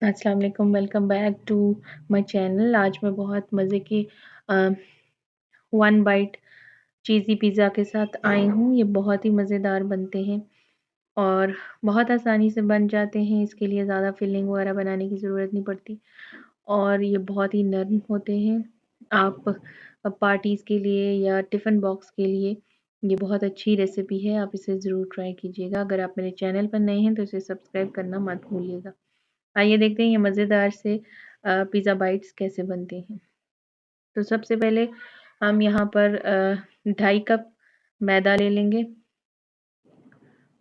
अस्सलाम वालेकुम, welcome back to my channel. आज मैं बहुत मज़े की uh, one bite cheesy pizza के साथ आई हूँ। ये बहुत ही मज़ेदार बनते हैं और बहुत आसानी से बन जाते हैं। इसके लिए ज़्यादा फिलिंग वगैरह बनाने की ज़रूरत नहीं पड़ती और ये बहुत ही नरम होते हैं। आप पार्टीज़ के लिए या टिफ़िन बॉक्स के लिए ये बहुत अच्छी रेसिपी है। आप इसे ज़रूर ट्राई कीजिएगा। अगर आप मेरे चैनल पर नए हैं तो इसे सब्सक्राइब करना मत भूलिएगा। आइए देखते हैं ये मज़ेदार से पिज़्ज़ा बाइट्स कैसे बनते हैं। तो सबसे पहले हम यहाँ पर 2.5 कप मैदा ले लेंगे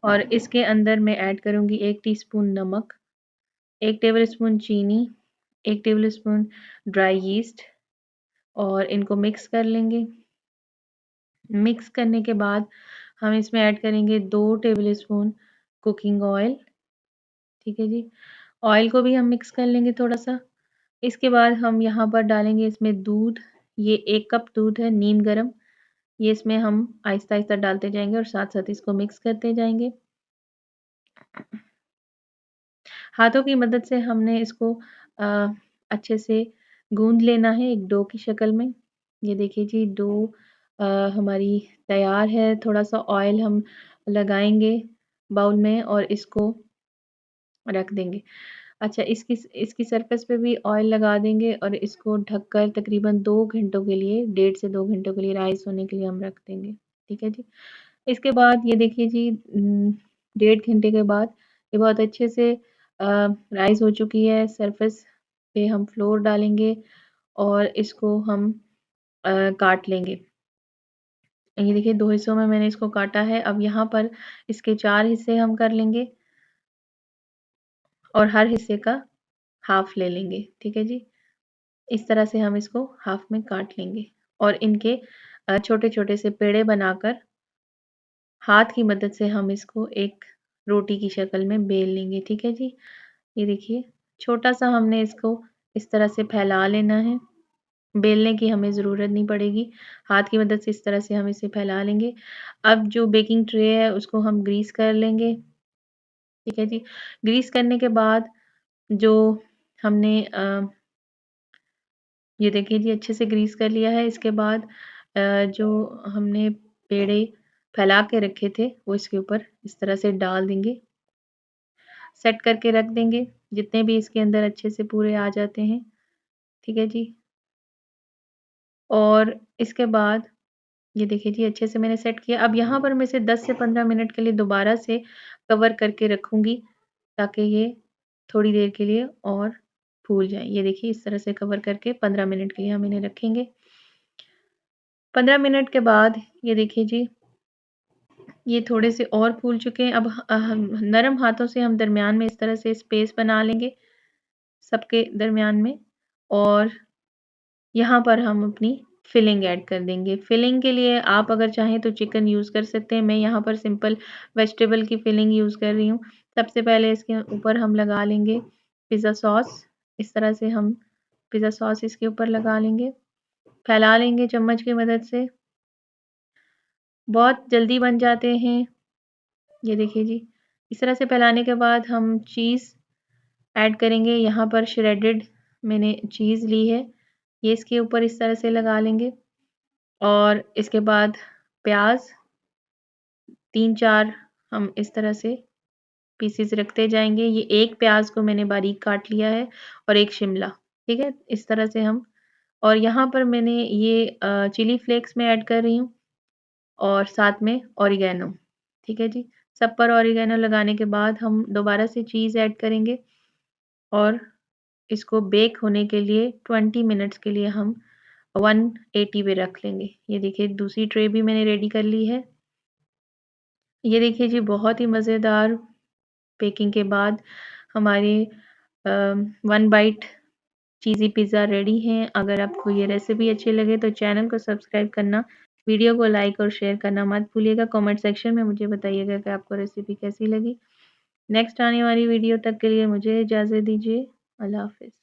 और इसके अंदर मैं ऐड करूँगी 1 टीस्पून नमक, 1 टेबलस्पून चीनी, 1 टेबलस्पून ड्राई यीस्ट और इनको मिक्स कर लेंगे। मिक्स करने के बाद हम इसमें ऐड करेंगे 2 टेबलस्पून कुकिंग ऑयल, ठीक है जी। ऑयल को भी हम मिक्स कर लेंगे थोड़ा-सा। इसके बाद हम यहाँ पर डालेंगे इसमें दूध, ये 1 कप दूध है नीम गर्म, ये इसमें हम आहिस्ता-आहिस्ता डालते जाएँगे और साथ-साथ इसको मिक्स करते जाएँगे। हाथों की मदद से हमने इसको अ, अच्छे से गूँध लेना है एक डो की शक्ल में। ये देखिए जी डो अ, हमारी तैयार है, थोड़ा-सा ऑयल हम लगाएँगे बाउल में और इसको रख देंगे। अच्छा इसकी सरफ़ेस पे भी ऑयल लगा देंगे और इसको ढककर तकरीबन 2 घंटों के लिए, 1.5 से 2 घंटों के लिए राइज़ होने के लिए हम रख देंगे। ठीक है जी? इसके बाद ये देखिए जी 1.5 घंटे के बाद ये बहुत अच्छे से राइज़ हो चुकी है। सरफ़ेस पे हम फ्लोर डालेंगे और इसको हम काट लेंगे। ये देखिए 2 हिस्सों में मैंने इसको काटा है। अब यहाँ पर इसके 4 हिस्से हम कर लेंगे और हर हिस्से का हाफ़ ले लेंगे। ठीक है जी? इस तरह से हम इसको हाफ में काट लेंगे और इनके छोटे-छोटे से पेड़े बनाकर हाथ की मदद से हम इसको एक रोटी की शक्ल में बेल लेंगे, ठीक है जी? ये देखिए छोटा-सा हमने इसको इस तरह से फैला लेना है, बेलने की हमें ज़रूरत नहीं पड़ेगी, हाथ की मदद से इस तरह से हम इसे फैला लेंगे। अब जो बेकिंग ट्रे है उसको हम ग्रीस कर लेंगे, ठीक है जी? ग्रीस करने के बाद जो हमने ये देखिए जी अच्छे से ग्रीस कर लिया है। इसके बाद जो हमने पेड़े फैला के रखे थे, वो इसके ऊपर इस तरह से डाल देंगे, सेट करके रख देंगे, जितने भी इसके अंदर अच्छे से पूरे आ जाते हैं, ठीक है जी? और इसके बाद ये देखिए जी अच्छे से मैंने सेट किया। अब यहाँ पर मैं इसे 10 से 15 मिनट के लिए दोबारा से कवर करके रखूँगी, ताकि ये थोड़ी देर के लिए और फूल जाएँ। ये देखिए इस तरह से कवर करके 15 मिनट के लिए हम इन्हें रखेंगे। 15 मिनट के बाद ये देखिए जी, ये थोड़े से और फूल चुके हैं। अब हम नरम हाथों से हम दरमियान में इस तरह से स्पेस बना लेंगे, सबके दरमियान में और यहाँ पर हम अपनी फिलिंग ऐड कर देंगे। फिलिंग के लिए आप अगर चाहें तो चिकन यूज़ कर सकते हैं। मैं यहाँ पर सिंपल वेजिटेबल की फिलिंग यूज़ कर रही हूँ। सबसे पहले इसके ऊपर हम लगा लेंगे पिज़्ज़ा सॉस। इस तरह से हम पिज़्ज़ा सॉस इसके ऊपर लगा लेंगे, फैला लेंगे चम्मच की मदद से। बहुत जल्दी बन जाते हैं। ये देखिए जी, इस तरह से फैलाने के बाद हम चीज़ ऐड करेंगे। यहाँ पर श्रेडेड मैंने चीज़ ली है, ये इसके ऊपर इस तरह से लगा लेंगे और इसके बाद प्याज़ 3-4 हम इस तरह से पीसेस रखते जाएँगे। ये एक प्याज़ को मैंने बारीक काट लिया है और एक शिमला, ठीक है? इस तरह से हम और यहाँ पर मैंने ये चिली फ्लेक्स मैं ऐड कर रही हूँ और साथ में ऑरिगैनो, ठीक है जी? सब पर ऑरिगैनो लगाने के बाद हम दोबारा से चीज़ ऐड करेंगे और इसको बेक होने के लिए 20 मिनट्स के लिए हम 180 पे रख लेंगे। ये देखिए दूसरी ट्रे भी मैंने रेडी कर ली है। ये देखिए जी बहुत ही मज़ेदार बेकिंग के बाद हमारे अ, one bite cheesy pizza ready हैं। अगर आपको ये रेसिपी अच्छी लगे तो चैनल को सब्सक्राइब करना, वीडियो को लाइक और शेयर करना मत भूलिएगा। कमेंट सेक्शन में मुझे बताइएगा कि आपको रेसिपी कैसी लगी। नेक्स्ट आने वाली वीडियो तक के लिए मुझे इजाज़त दीजिए। अल्लाह हाफ़िज़।